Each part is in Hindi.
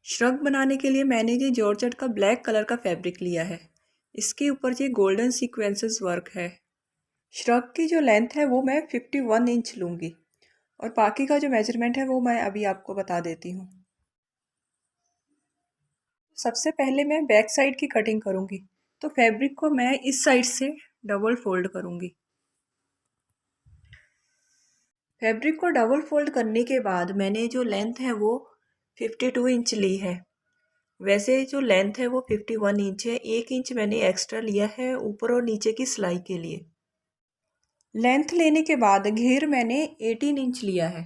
श्रग बनाने के लिए मैंने ये जॉर्जेट का ब्लैक कलर का फैब्रिक लिया है। इसके ऊपर ये गोल्डन सीक्वेंसेस वर्क है। श्रग की जो लेंथ है वो मैं 51 इंच लूँगी और बाकी का जो मेजरमेंट है वो मैं अभी आपको बता देती हूँ। सबसे पहले मैं बैक साइड की कटिंग करूँगी, तो फैब्रिक को मैं इस साइड से डबल फोल्ड करूँगी। फैब्रिक को डबल फोल्ड करने के बाद मैंने जो लेंथ है वो 52 इंच ली है। वैसे जो लेंथ है वो 51 इंच है। 1 इंच मैंने एक्स्ट्रा लिया है ऊपर और नीचे की सिलाई के लिए। लेंथ लेने के बाद घेर मैंने 18 इंच लिया है।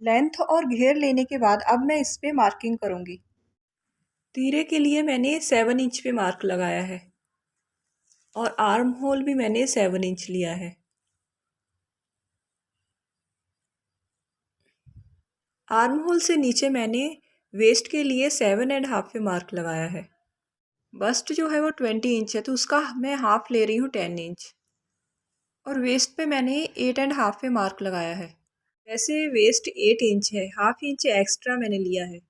लेंथ और घेर लेने के बाद अब मैं इस पे मार्किंग करूँगी। तीरे के लिए मैंने 7 इंच पे मार्क लगाया है और आर्म होल भी मैंने 7 इंच लिया है। आर्म होल से नीचे मैंने वेस्ट के लिए 7.5 पे मार्क लगाया है। बस्ट जो है वो 20 इंच है, तो उसका मैं हाफ ले रही हूँ 10 इंच। और वेस्ट पे मैंने 8.5 पे मार्क लगाया है। वैसे वेस्ट 8 इंच है, हाफ इंच एक्स्ट्रा मैंने लिया है।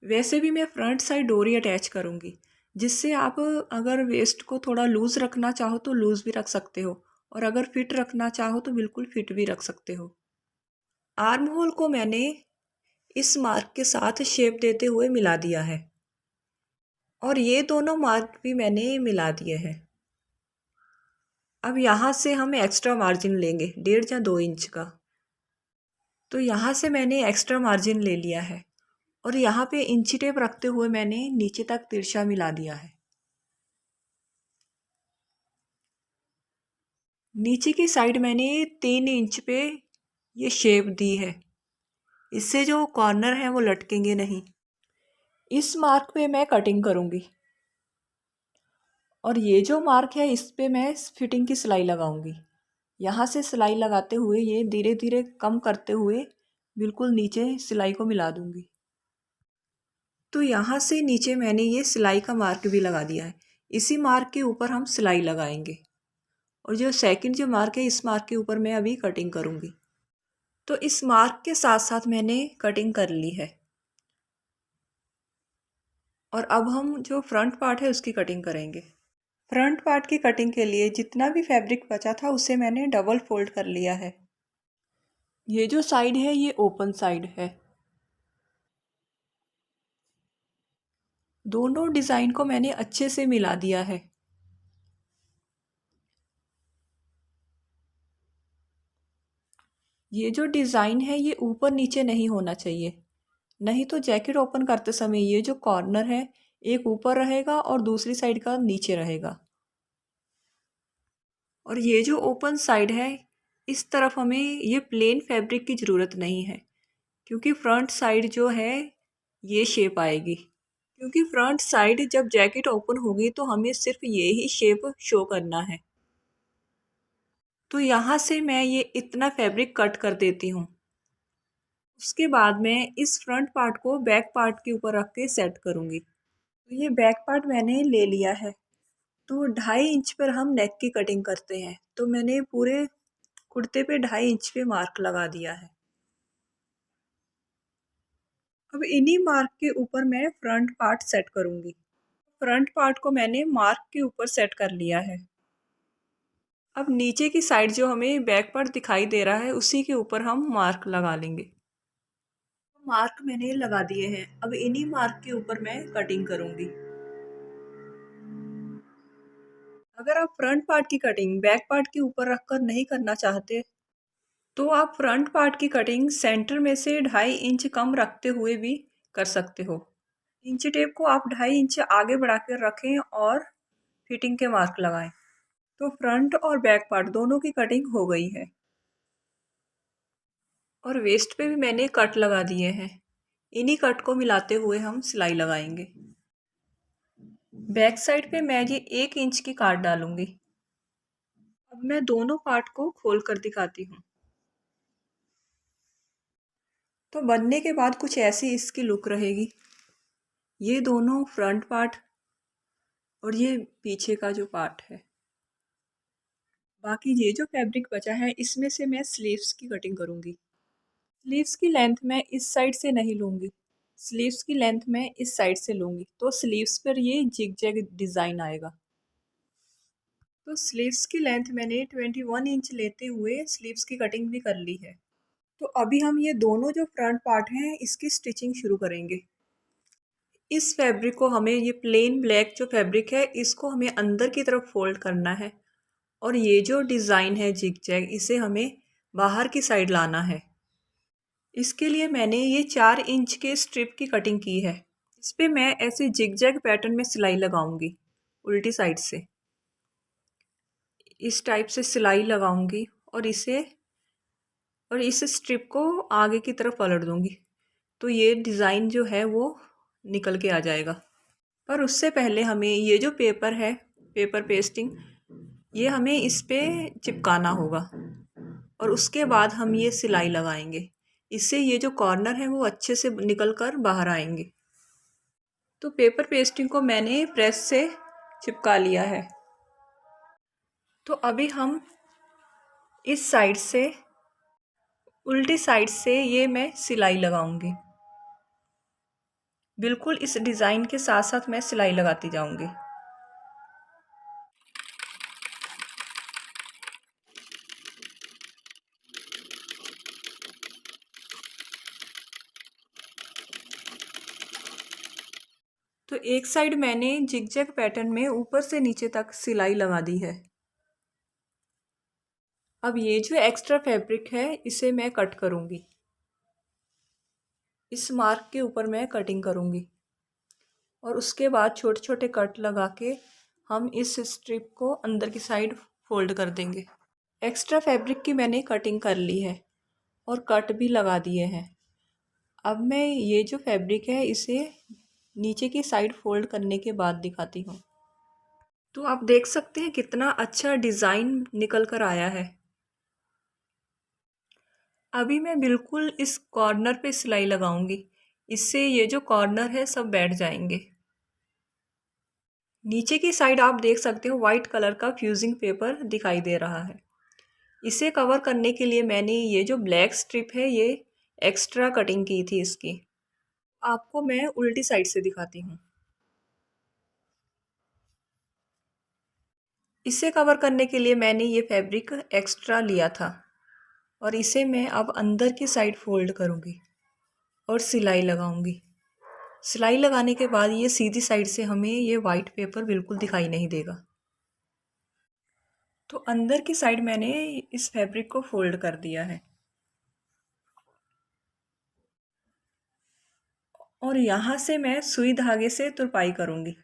वैसे भी मैं फ्रंट साइड डोरी अटैच करूँगी, जिससे आप अगर वेस्ट को थोड़ा लूज़ रखना चाहो तो लूज़ भी रख सकते हो और अगर फिट रखना चाहो तो बिल्कुल फिट भी रख सकते हो। आर्म होल को मैंने इस मार्क के साथ शेप देते हुए मिला दिया है और ये दोनों मार्क भी मैंने मिला दिए हैं। अब यहाँ से हम एक्स्ट्रा मार्जिन लेंगे 1.5 या 2 इंच का। तो यहाँ से मैंने एक्स्ट्रा मार्जिन ले लिया है और यहाँ पे इंची टेप रखते हुए मैंने नीचे तक तिरछा मिला दिया है। नीचे की साइड मैंने 3 इंच पे ये शेप दी है, इससे जो कॉर्नर है वो लटकेंगे नहीं। इस मार्क पे मैं कटिंग करूँगी और ये जो मार्क है इस पे मैं फिटिंग की सिलाई लगाऊंगी। यहाँ से सिलाई लगाते हुए ये धीरे धीरे कम करते हुए बिल्कुल नीचे सिलाई को मिला दूंगी। तो यहाँ से नीचे मैंने ये सिलाई का मार्क भी लगा दिया है। इसी मार्क के ऊपर हम सिलाई लगाएंगे और जो सेकंड जो मार्क है इस मार्क के ऊपर मैं अभी कटिंग करूँगी। तो इस मार्क के साथ साथ मैंने कटिंग कर ली है और अब हम जो फ्रंट पार्ट है उसकी कटिंग करेंगे। फ्रंट पार्ट की कटिंग के लिए जितना भी फैब्रिक बचा था उसे मैंने डबल फोल्ड कर लिया है। ये जो साइड है ये ओपन साइड है। दोनों डिज़ाइन को मैंने अच्छे से मिला दिया है। ये जो डिज़ाइन है ये ऊपर नीचे नहीं होना चाहिए, नहीं तो जैकेट ओपन करते समय ये जो कॉर्नर है एक ऊपर रहेगा और दूसरी साइड का नीचे रहेगा। और ये जो ओपन साइड है इस तरफ हमें ये प्लेन फैब्रिक की ज़रूरत नहीं है, क्योंकि फ्रंट साइड जो है ये शेप आएगी। क्योंकि फ्रंट साइड जब जैकेट ओपन होगी तो हमें सिर्फ ये ही शेप शो करना है। तो यहाँ से मैं ये इतना फैब्रिक कट कर देती हूँ। उसके बाद मैं इस फ्रंट पार्ट को बैक पार्ट के ऊपर रख के सेट करूँगी। तो ये बैक पार्ट मैंने ले लिया है। तो 2.5 इंच पर हम नेक की कटिंग करते हैं, तो मैंने पूरे कुर्ते पे 2.5 इंच पे मार्क लगा दिया है। अब इन्हीं मार्क के ऊपर मैं फ्रंट पार्ट सेट करूँगी। फ्रंट पार्ट को मैंने मार्क के ऊपर सेट कर लिया है। अब नीचे की साइड जो हमें बैक पार्ट दिखाई दे रहा है उसी के ऊपर हम मार्क लगा लेंगे। मार्क मैंने लगा दिए हैं, अब इन्हीं मार्क के ऊपर मैं कटिंग करूंगी। अगर आप फ्रंट पार्ट की कटिंग बैक पार्ट के ऊपर रखकर नहीं करना चाहते तो आप फ्रंट पार्ट की कटिंग सेंटर में से 2.5 इंच कम रखते हुए भी कर सकते हो। इंची टेप को आप 2.5 इंच आगे बढ़ाकर रखें और फिटिंग के मार्क लगाएं। तो फ्रंट और बैक पार्ट दोनों की कटिंग हो गई है और वेस्ट पे भी मैंने कट लगा दिए हैं। इन्हीं कट को मिलाते हुए हम सिलाई लगाएंगे। बैक साइड पे मैं ये 1 इंच की काट डालूंगी। अब मैं दोनों पार्ट को खोल कर दिखाती हूँ। तो बनने के बाद कुछ ऐसी इसकी लुक रहेगी। ये दोनों फ्रंट पार्ट और ये पीछे का जो पार्ट है। बाकी ये जो फैब्रिक बचा है इसमें से मैं स्लीव्स की कटिंग करूँगी। स्लीव्स की लेंथ मैं इस साइड से नहीं लूँगी, स्लीव्स की लेंथ मैं इस साइड से लूँगी, तो स्लीव्स पर ये जिग जैग डिज़ाइन आएगा। तो स्लीव्स की लेंथ मैंने 21 इंच लेते हुए स्लीव्स की कटिंग भी कर ली है। तो अभी हम ये दोनों जो फ्रंट पार्ट हैं इसकी स्टिचिंग शुरू करेंगे। इस फैब्रिक को हमें, ये प्लेन ब्लैक जो फैब्रिक है, इसको हमें अंदर की तरफ फोल्ड करना है और ये जो डिज़ाइन है जिग जैग, इसे हमें बाहर की साइड लाना है। इसके लिए मैंने ये 4 इंच के स्ट्रिप की कटिंग की है। इस पे मैं ऐसे जिग जैग पैटर्न में सिलाई लगाऊंगी, उल्टी साइड से इस टाइप से सिलाई लगाऊंगी और इस स्ट्रिप को आगे की तरफ पलट दूंगी, तो ये डिज़ाइन जो है वो निकल के आ जाएगा। पर उससे पहले हमें ये जो पेपर है, पेपर पेस्टिंग, ये हमें इस पे चिपकाना होगा और उसके बाद हम ये सिलाई लगाएंगे। इससे ये जो कॉर्नर है वो अच्छे से निकल कर बाहर आएंगे। तो पेपर पेस्टिंग को मैंने प्रेस से चिपका लिया है। तो अभी हम इस साइड से, उल्टी साइड से ये मैं सिलाई लगाऊंगी। बिल्कुल इस डिज़ाइन के साथ साथ मैं सिलाई लगाती जाऊंगी। तो एक साइड मैंने जिगजैग पैटर्न में ऊपर से नीचे तक सिलाई लगा दी है। अब ये जो एक्स्ट्रा फैब्रिक है इसे मैं कट करूँगी। इस मार्क के ऊपर मैं कटिंग करूँगी और उसके बाद छोटे छोटे कट लगा के हम इस स्ट्रिप को अंदर की साइड फोल्ड कर देंगे। एक्स्ट्रा फैब्रिक की मैंने कटिंग कर ली है और कट भी लगा दिए हैं। अब मैं ये जो फैब्रिक है इसे नीचे की साइड फोल्ड करने के बाद दिखाती हूँ। तो आप देख सकते हैं कितना अच्छा डिज़ाइन निकल कर आया है। अभी मैं बिल्कुल इस कॉर्नर पे सिलाई लगाऊंगी, इससे ये जो कॉर्नर है सब बैठ जाएंगे। नीचे की साइड आप देख सकते हो वाइट कलर का फ्यूजिंग पेपर दिखाई दे रहा है। इसे कवर करने के लिए मैंने ये जो ब्लैक स्ट्रिप है ये एक्स्ट्रा कटिंग की थी इसकी। आपको मैं उल्टी साइड से दिखाती हूँ। इसे कवर करने के लिए मैंने ये फैब्रिक एक्स्ट्रा लिया था और इसे मैं अब अंदर की साइड फोल्ड करूँगी और सिलाई लगाऊंगी। सिलाई लगाने के बाद ये सीधी साइड से हमें ये वाइट पेपर बिल्कुल दिखाई नहीं देगा। तो अंदर की साइड मैंने इस फैब्रिक को फोल्ड कर दिया है और यहाँ से मैं सुई धागे से तुरपाई करूँगी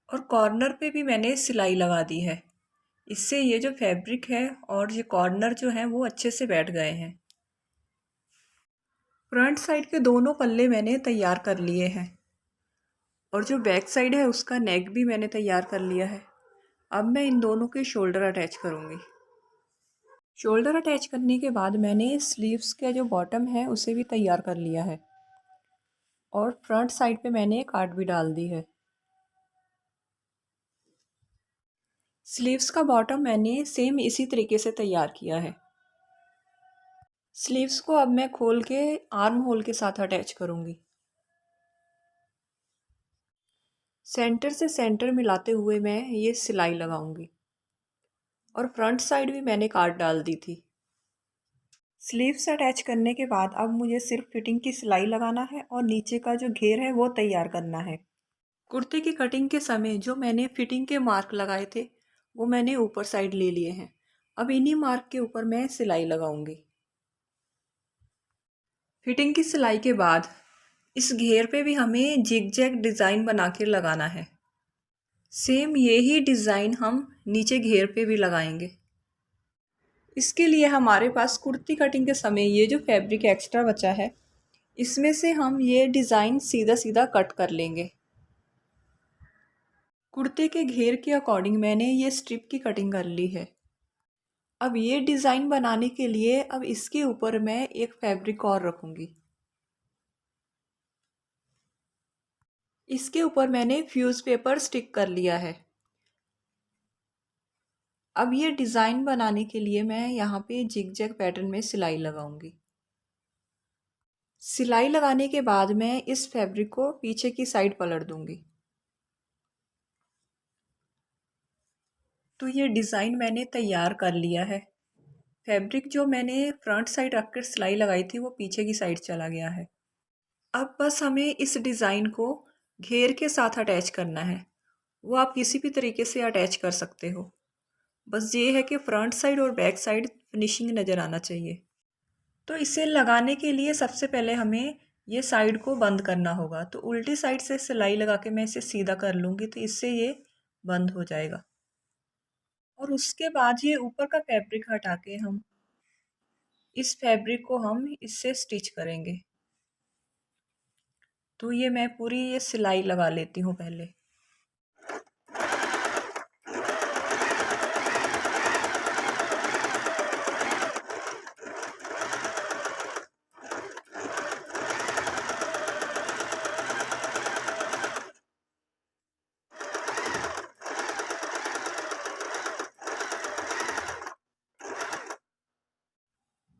और कॉर्नर पे भी मैंने सिलाई लगा दी है। इससे ये जो फैब्रिक है और ये कॉर्नर जो है वो अच्छे से बैठ गए हैं। फ्रंट साइड के दोनों पल्ले मैंने तैयार कर लिए हैं और जो बैक साइड है उसका नेक भी मैंने तैयार कर लिया है। अब मैं इन दोनों के शोल्डर अटैच करूँगी। शोल्डर अटैच करने के बाद मैंने स्लीव्स का जो बॉटम है उसे भी तैयार कर लिया है और फ्रंट साइड पे मैंने काट भी डाल दी है। स्लीव्स का बॉटम मैंने सेम इसी तरीके से तैयार किया है। स्लीव्स को अब मैं खोल के आर्म होल के साथ अटैच करूँगी। सेंटर से सेंटर मिलाते हुए मैं ये सिलाई लगाऊंगी और फ्रंट साइड भी मैंने काट डाल दी थी। स्लीव्स अटैच करने के बाद अब मुझे सिर्फ फिटिंग की सिलाई लगाना है और नीचे का जो घेर है वो तैयार करना है। कुर्ते की कटिंग के समय जो मैंने फिटिंग के मार्क लगाए थे वो मैंने ऊपर साइड ले लिए हैं। अब इन्हीं मार्क के ऊपर मैं सिलाई लगाऊंगी। फिटिंग की सिलाई के बाद इस घेर पे भी हमें जिग जैग डिज़ाइन बना के लगाना है। सेम यही डिज़ाइन हम नीचे घेर पे भी लगाएंगे। इसके लिए हमारे पास कुर्ती कटिंग के समय ये जो फैब्रिक एक्स्ट्रा बचा है इसमें से हम ये डिज़ाइन सीधा सीधा कट कर लेंगे। कुर्ते के घेर के अकॉर्डिंग मैंने ये स्ट्रिप की कटिंग कर ली है। अब ये डिज़ाइन बनाने के लिए अब इसके ऊपर मैं एक फैब्रिक और रखूँगी। इसके ऊपर मैंने फ्यूज़ पेपर स्टिक कर लिया है। अब ये डिज़ाइन बनाने के लिए मैं यहाँ पे जिग जैग पैटर्न में सिलाई लगाऊंगी। सिलाई लगाने के बाद मैं इस फैब्रिक को पीछे की साइड पलट दूंगी। तो ये डिज़ाइन मैंने तैयार कर लिया है। फैब्रिक जो मैंने फ्रंट साइड रख कर सिलाई लगाई थी वो पीछे की साइड चला गया है। अब बस हमें इस डिज़ाइन को घेर के साथ अटैच करना है। वो आप किसी भी तरीके से अटैच कर सकते हो। बस ये है कि फ्रंट साइड और बैक साइड फिनिशिंग नज़र आना चाहिए। तो इसे लगाने के लिए सबसे पहले हमें ये साइड को बंद करना होगा। तो उल्टी साइड से सिलाई लगा के मैं इसे सीधा कर लूँगी तो इससे ये बंद हो जाएगा। और उसके बाद ये ऊपर का फैब्रिक हटा के हम इस फैब्रिक को हम इससे स्टिच करेंगे। तो ये मैं पूरी ये सिलाई लगा लेती हूँ पहले।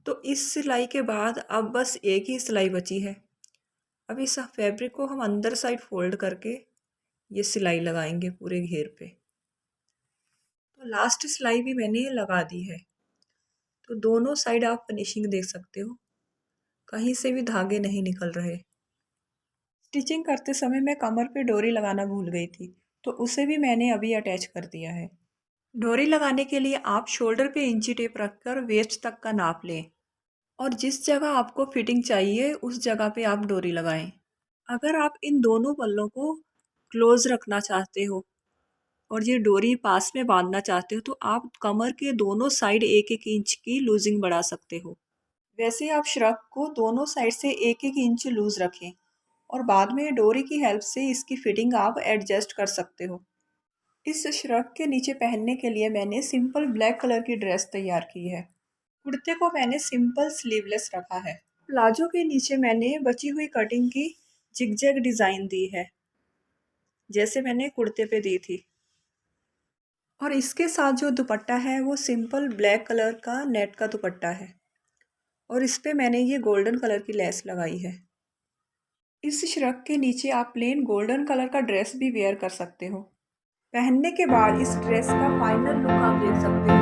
तो इस सिलाई के बाद अब बस एक ही सिलाई बची है। अब इस फैब्रिक को हम अंदर साइड फोल्ड करके ये सिलाई लगाएंगे पूरे घेर पे। तो लास्ट सिलाई भी मैंने लगा दी है। तो दोनों साइड आप फिनिशिंग देख सकते हो, कहीं से भी धागे नहीं निकल रहे। स्टिचिंग करते समय मैं कमर पे डोरी लगाना भूल गई थी, तो उसे भी मैंने अभी अटैच कर दिया है। डोरी लगाने के लिए आप शोल्डर पे इंची टेप रखकर वेस्ट तक का नाप लें और जिस जगह आपको फिटिंग चाहिए उस जगह पे आप डोरी लगाएं। अगर आप इन दोनों पल्लों को क्लोज रखना चाहते हो और ये डोरी पास में बांधना चाहते हो तो आप कमर के दोनों साइड 1-1 इंच की लूजिंग बढ़ा सकते हो। वैसे आप श्रग को दोनों साइड से 1-1 इंच लूज रखें और बाद में डोरी की हेल्प से इसकी फिटिंग आप एडजस्ट कर सकते हो। इस श्रग के नीचे पहनने के लिए मैंने सिंपल ब्लैक कलर की ड्रेस तैयार की है। कुर्ते को मैंने सिंपल स्लीवलेस रखा है। प्लाजो के नीचे मैंने बची हुई कटिंग की जिगजैग डिज़ाइन दी है, जैसे मैंने कुर्ते पे दी थी। और इसके साथ जो दुपट्टा है वो सिंपल ब्लैक कलर का नेट का दुपट्टा है और इस पे मैंने ये गोल्डन कलर की लेस लगाई है। इस श्रग के नीचे आप प्लेन गोल्डन कलर का ड्रेस भी वेयर कर सकते हो। पहनने के बाद इस ड्रेस का फाइनल लुक आप देख सकते हो।